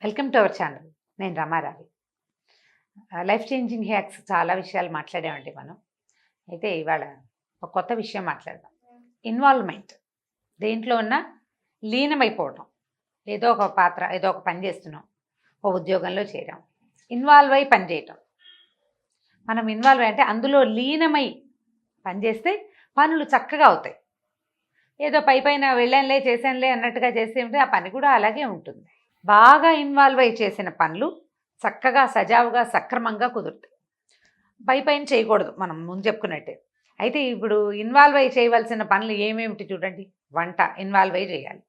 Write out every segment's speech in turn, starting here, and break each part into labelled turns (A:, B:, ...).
A: Welcome to our channel. నేను రమారావి. Life changing hacks చాలా విషయాలు మాట్లాడామండి మనం. అయితే ఇవాళ ఒక కొత్త విషయం మాట్లాడదాం. ఇన్వాల్వ్మెంట్, దేంట్లో ఉన్న లీనమైపోవటం. ఏదో ఒక పాత్ర, ఏదో ఒక పని చేస్తున్నాం, ఓ ఉద్యోగంలో చేరాం, ఇన్వాల్వ్ అయి పని చేయటం. మనం ఇన్వాల్వ్ అంటే అందులో లీనమై పనిచేస్తే పనులు చక్కగా అవుతాయి. ఏదో పైన వెళ్ళానులే చేశానులే అన్నట్టుగా చేస్తే ఉంటే ఆ పని కూడా అలాగే ఉంటుంది. బాగా ఇన్వాల్వ్ అయి చేసిన పనులు చక్కగా సజావుగా సక్రమంగా కుదురుతాయి. పైన చేయకూడదు, మనం ముందు చెప్పుకున్నట్టే. అయితే ఇప్పుడు ఇన్వాల్వ్ అయి చేయవలసిన పనులు ఏమేమిటి చూడండి. వంట ఇన్వాల్వ్ అయి చేయాలి,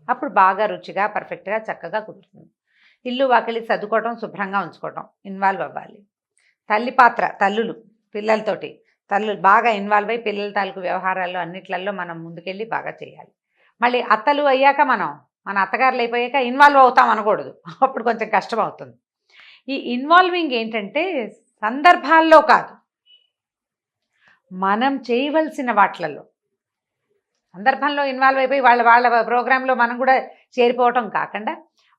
A: అప్పుడు బాగా రుచిగా పర్ఫెక్ట్గా చక్కగా కుదురుతుంది. ఇల్లు వాకిలి సర్దుకోవటం, శుభ్రంగా ఉంచుకోవటం ఇన్వాల్వ్ అవ్వాలి. తల్లి పాత్ర, తల్లులు పిల్లలతోటి తల్లులు బాగా ఇన్వాల్వ్ అయ్యి పిల్లల తాలూకు వ్యవహారాల్లో అన్నిట్లలో మనం ముందుకెళ్ళి బాగా చేయాలి. మళ్ళీ అత్తలు అయ్యాక మన అత్తగారులు అయిపోయాక ఇన్వాల్వ్ అవుతాం అనకూడదు, అప్పుడు కొంచెం కష్టం అవుతుంది. ఈ ఇన్వాల్వింగ్ ఏంటంటే సందర్భాల్లో కాదు, మనం చేయవలసిన వాటిలలో. సందర్భంలో ఇన్వాల్వ్ అయిపోయి వాళ్ళ ప్రోగ్రాంలో మనం కూడా చేరిపోవటం కాకుండా,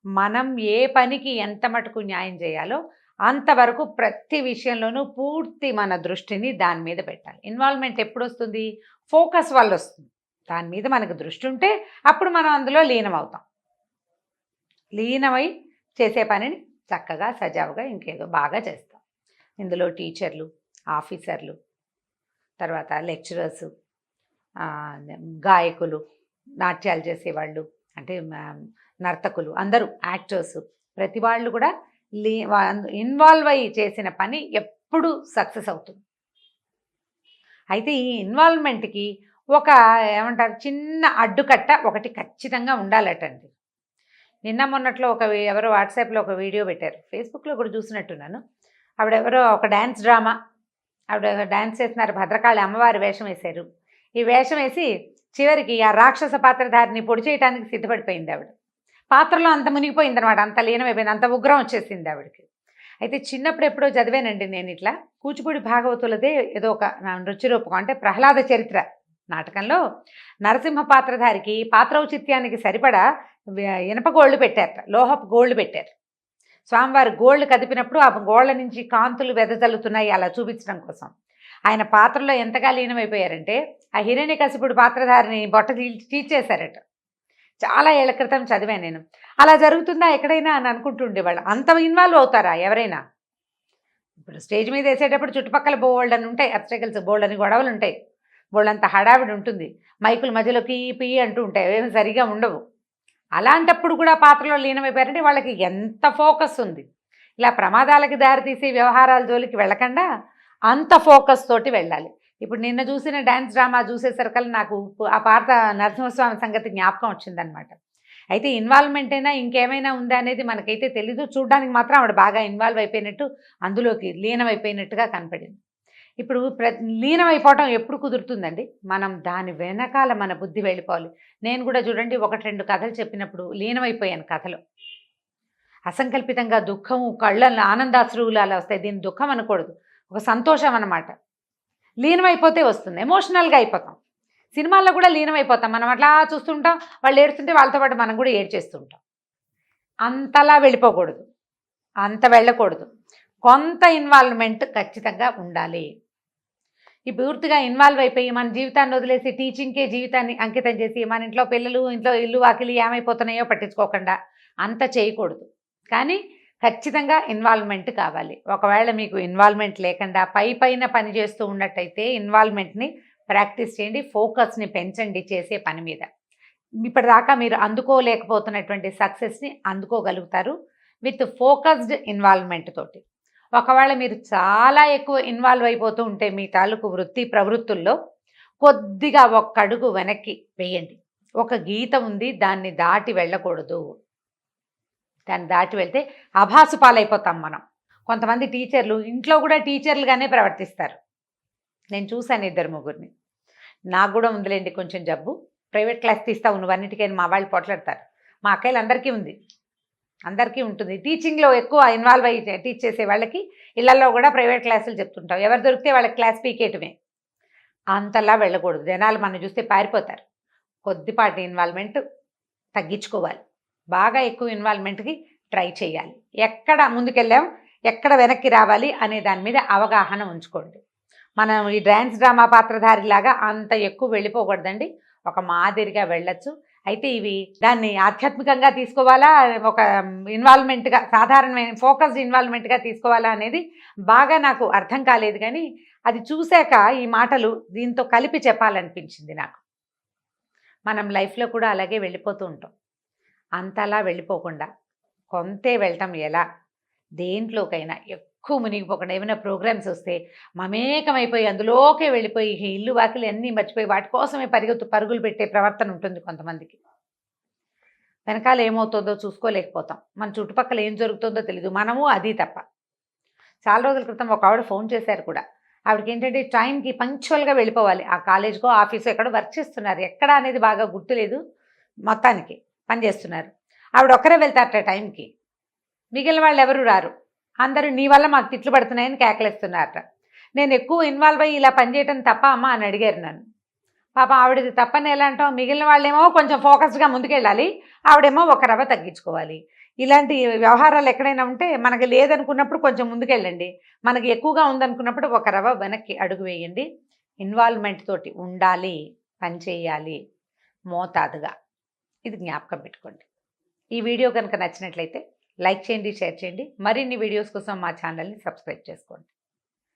A: మనం ఏ పనికి ఎంత మటుకు న్యాయం చేయాలో అంతవరకు ప్రతి విషయంలోనూ పూర్తి మన దృష్టిని దాని మీద పెట్టాలి. ఇన్వాల్వ్మెంట్ ఎప్పుడు వస్తుంది? ఫోకస్ వల్ల వస్తుంది. దాని మీద మనకు దృష్టి ఉంటే అప్పుడు మనం అందులో లీనమవుతాం. లీనమై చేసే పనిని చక్కగా సజావుగా ఇంకేదో బాగా చేస్తాం. ఇందులో టీచర్లు, ఆఫీసర్లు, తర్వాత లెక్చరర్సు, గాయకులు, నాట్యాలు చేసేవాళ్ళు, అంటే నర్తకులు, అందరూ యాక్టర్సు, ప్రతి వాళ్ళు కూడా ఇన్వాల్వ్ అయ్యి చేసిన పని ఎప్పుడు సక్సెస్ అవుతుంది. అయితే ఈ ఇన్వాల్వ్మెంట్కి ఒక ఏమంటారు, చిన్న అడ్డుకట్ట ఒకటి ఖచ్చితంగా ఉండాలటండి. నిన్న మొన్నట్లో ఎవరో వాట్సాప్లో ఒక వీడియో పెట్టారు, ఫేస్బుక్లో కూడా చూసినట్టున్నాను. ఆవిడెవరో ఒక డ్యాన్స్ డ్రామా, ఆవిడ డ్యాన్స్ చేస్తున్నారు, భద్రకాళి అమ్మవారి వేషం వేశారు. ఈ వేషం వేసి చివరికి ఆ రాక్షస పాత్రధారిని పొడి చేయడానికి సిద్ధపడిపోయింది ఆవిడ. పాత్రలో అంత మునిగిపోయింది అనమాట, అంత లీనమైపోయింది, అంత ఉగ్రం వచ్చేసింది ఆవిడకి. అయితే చిన్నప్పుడు ఎప్పుడో చదివానండి నేను, ఇట్లా కూచిపూడి భాగవతులదే ఏదో ఒక నృత్య రూపకం, అంటే ప్రహ్లాద చరిత్ర నాటకంలో నరసింహ పాత్రధారికి పాత్రౌచిత్యానికి సరిపడా ఇనప గోళ్ళు పెట్టారట, లోహపు గోళ్ళు పెట్టారు. స్వామివారి గోళ్ళు కదిపినప్పుడు ఆ గోళ్ళ నుంచి కాంతులు వెదజల్లుతున్నాయి అలా చూపించడం కోసం. ఆయన పాత్రలో ఎంతగా లీనమైపోయారంటే ఆ హిరణ్యకశిపుడు పాత్రధారిని బొట్ట తీర్చేశారట. చాలా ఏళ్ల క్రితం చదివాను నేను. అలా జరుగుతుందా ఎక్కడైనా అని అనుకుంటుండేవాళ్ళు. అంత ఇన్వాల్వ్ అవుతారా ఎవరైనా? ఇప్పుడు స్టేజ్ మీద వేసేటప్పుడు చుట్టుపక్కల బోల్డని ఉంటాయి, అబ్స్టకల్స్ బోల్డని గొడవలు ఉంటాయి, బోల్డంత హడావిడి ఉంటుంది, మైకుల మధ్యలో పీ అంటూ ఉంటాయి, ఏమి సరిగా ఉండవు. అలాంటప్పుడు కూడా పాత్రలో లీనమైపోయారంటే వాళ్ళకి ఎంత ఫోకస్ ఉంది. ఇలా ప్రమాదాలకి దారితీసే వ్యవహారాల జోలికి వెళ్ళకుండా అంత ఫోకస్ తోటి వెళ్ళాలి. ఇప్పుడు నిన్న చూసిన డ్యాన్స్ డ్రామా చూసేసరికల్లా నాకు ఆ పాత నరసింహస్వామి సంగతి జ్ఞాపకం వచ్చిందనమాట. అయితే ఇన్వాల్వ్మెంట్ అయినా ఇంకేమైనా ఉందా అనేది మనకైతే తెలీదు. చూడ్డానికి మాత్రం ఆవిడ బాగా ఇన్వాల్వ్ అయిపోయినట్టు, అందులోకి లీనమైపోయినట్టుగా కనపడింది. ఇప్పుడు లీనమైపోవటం ఎప్పుడు కుదురుతుందండి? మనం దాని వెనకాల మన బుద్ధి వెళ్ళిపోవాలి. నేను కూడా చూడండి, 1-2 కథలు చెప్పినప్పుడు లీనమైపోయాను కథలో. అసంకల్పితంగా దుఃఖము, కళ్ళల్లో ఆనందాశ్రువులు అలా వస్తాయి. దీన్ని దుఃఖం అనకూడదు, ఒక సంతోషం అన్నమాట. లీనమైపోతే వస్తుంది, ఎమోషనల్గా అయిపోతాం. సినిమాల్లో కూడా లీనమైపోతాం మనం, అట్లా చూస్తుంటాం, వాళ్ళు ఏడుస్తుంటే వాళ్ళతో పాటు మనం కూడా ఏడ్చేస్తుంటాం. అంతలా వెళ్ళిపోకూడదు, అంత వెళ్ళకూడదు. కొంత ఇన్వాల్వ్మెంట్ ఖచ్చితంగా ఉండాలి. ఈ పూర్తిగా ఇన్వాల్వ్ అయిపోయి మన జీవితాన్ని వదిలేసి టీచింగ్కే జీవితాన్ని అంకితం చేసి మన ఇంట్లో పిల్లలు, ఇంట్లో ఇల్లు వాకిలి ఏమైపోతున్నాయో పట్టించుకోకుండా అంత చేయకూడదు. కానీ ఖచ్చితంగా ఇన్వాల్వ్మెంట్ కావాలి. ఒకవేళ మీకు ఇన్వాల్వ్మెంట్ లేకుండా పైన పని చేస్తూ ఉన్నట్టయితే ఇన్వాల్వ్మెంట్ని ప్రాక్టీస్ చేయండి, ఫోకస్ని పెంచండి చేసే పని మీద. ఇప్పటిదాకా మీరు అందుకోలేకపోతున్నటువంటి సక్సెస్ని అందుకోగలుగుతారు విత్ ఫోకస్డ్ ఇన్వాల్వ్మెంట్ తోటి. ఒకవేళ మీరు చాలా ఎక్కువ ఇన్వాల్వ్ అయిపోతూ ఉంటే మీ తాలూకు వృత్తి ప్రవృత్తుల్లో కొద్దిగా ఒక్క అడుగు వెనక్కి వేయండి. ఒక గీత ఉంది, దాన్ని దాటి వెళ్ళకూడదు. దాన్ని దాటి వెళ్తే అభాసు పాలైపోతాం మనం. కొంతమంది టీచర్లు ఇంట్లో కూడా టీచర్లుగానే ప్రవర్తిస్తారు. నేను చూశాను 2-3. నాకు కూడా ఉందిలేండి కొంచెం జబ్బు, ప్రైవేట్ క్లాస్ తీస్తావు నువ్వు అన్నిటికైనా మా వాళ్ళు పోట్లాడతారు. మా అక్కయ్యలు అందరికీ ఉంది, అందరికీ ఉంటుంది. టీచింగ్లో ఎక్కువ ఇన్వాల్వ్ అయ్యి టీచ్ చేసే వాళ్ళకి ఇళ్లలో కూడా ప్రైవేట్ క్లాసులు చెప్తుంటాం. ఎవరు దొరికితే వాళ్ళకి క్లాస్ పీకేయటమే. అంతలా వెళ్ళకూడదు, జనాలు మనం చూస్తే పారిపోతారు. కొద్దిపాటి ఇన్వాల్వ్మెంట్ తగ్గించుకోవాలి. బాగా ఎక్కువ ఇన్వాల్వ్మెంట్కి ట్రై చేయాలి. ఎక్కడ ముందుకెళ్ళాం, ఎక్కడ వెనక్కి రావాలి అనే దాని మీద అవగాహన ఉంచుకోండి. మనం ఈ డాన్స్ డ్రామా పాత్రధారిలాగా అంత ఎక్కువ వెళ్ళిపోకూడదండి. ఒక మాదిరిగా వెళ్ళొచ్చు. అయితే ఇవి దాన్ని ఆధ్యాత్మికంగా తీసుకోవాలా, ఒక ఇన్వాల్వ్‌మెంట్‌గా సాధారణమైన ఫోకస్డ్ ఇన్వాల్వ్‌మెంట్‌గా తీసుకోవాలా అనేది బాగా నాకు అర్థం కాలేదు గానీ, అది చూసాక ఈ మాటలు దీంతో కలిపి చెప్పాలనిపించింది నాకు. మనం లైఫ్‌లో కూడా అలాగే వెళ్ళిపోతూ ఉంటాం. అంతలా వెళ్ళిపోకుండా కొంతే వెళ్ళటం ఎలా? దేంట్లోకైనా ఎక్కువ మునిగిపోకుండా ఏమైనా ప్రోగ్రామ్స్ వస్తే మమేకమైపోయి అందులోకే వెళ్ళిపోయి ఈ ఇల్లు వాకిలి అన్నీ మర్చిపోయి వాటి కోసమే పరుగులు పెట్టే ప్రవర్తన ఉంటుంది కొంతమందికి. వెనకాల ఏమవుతుందో చూసుకోలేకపోతాం. మన చుట్టుపక్కల ఏం జరుగుతుందో తెలీదు. మనము అది తప్ప. చాలా రోజుల క్రితం ఒక ఆవిడ ఫోన్ చేశారు కూడా. ఆవిడకేంటంటే టైంకి పంక్చువల్‌గా వెళ్ళిపోవాలి. ఆ కాలేజ్‌కో, ఆఫీసో ఎక్కడో వర్క్ చేస్తున్నారు. ఎక్కడ అనేది బాగా గుర్తులేదు. మొత్తానికి పని చేస్తున్నారు. ఆవిడ ఒక్కరే వెళ్తారట టైంకి. మిగిలిన వాళ్ళెవరు రారు. అందరూ నీ వల్ల మాకు తిట్లు పడుతున్నాయని కేకలేస్తున్నారట. నేను ఎక్కువ ఇన్వాల్వ్ అయ్యి ఇలా పనిచేయటం తప్పా అమ్మా అని అడిగారు నన్ను. పాపం ఆవిడది తప్పని ఎలా అంటాం? మిగిలిన వాళ్ళేమో కొంచెం ఫోకస్డ్‌గా ముందుకెళ్ళాలి. ఆవిడేమో ఒక రవ్వ తగ్గించుకోవాలి. ఇలాంటి వ్యవహారాలు ఎక్కడైనా ఉంటే మనకి లేదనుకున్నప్పుడు కొంచెం ముందుకెళ్ళండి. మనకి ఎక్కువగా ఉందనుకున్నప్పుడు ఒక రవ్వ వెనక్కి అడుగు వేయండి. ఇన్వాల్వ్‌మెంట్ తోటి ఉండాలి. పని చేయాలి. మోతాదుగా. ఇది జ్ఞాపకం పెట్టుకోండి. ఈ వీడియో కనుక నచ్చినట్లయితే లైక్ చేయండి, షేర్ చేయండి. మరిన్ని వీడియోస్ కోసం మా ఛానల్‌ని సబ్స్క్రైబ్ చేసుకోండి.